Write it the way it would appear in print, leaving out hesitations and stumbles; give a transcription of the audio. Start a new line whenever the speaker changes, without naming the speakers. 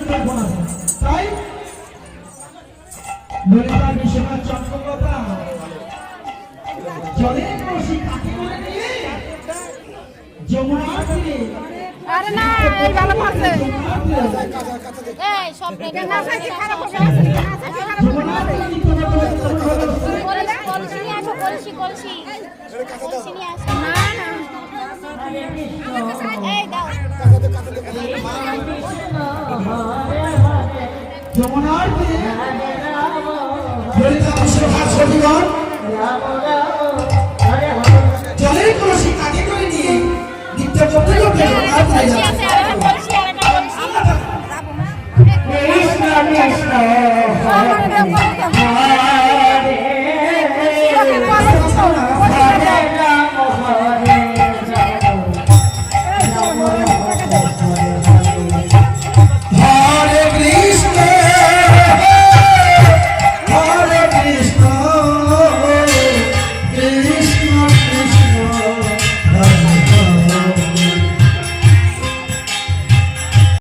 তাই ললিতা বিশ্বনাথ চন্দ্রপ্রভা জলের কলসি কাকে করে নিয়ে যমুনার তীরে
আরে না এই ভালো পাচ্ছে এই সব দেখে না থাকে খারাপ হবে
যমুনার তীরে
কলসি নিয়ে আসো কলসি কলসি কলসি নিয়ে আসো না না এই দাও
যমুনার তীরে ললিতা বিশ্বনাথ সখীগণ জলের কলসি কাকে করে নিয়ে নিত্য করতে করতে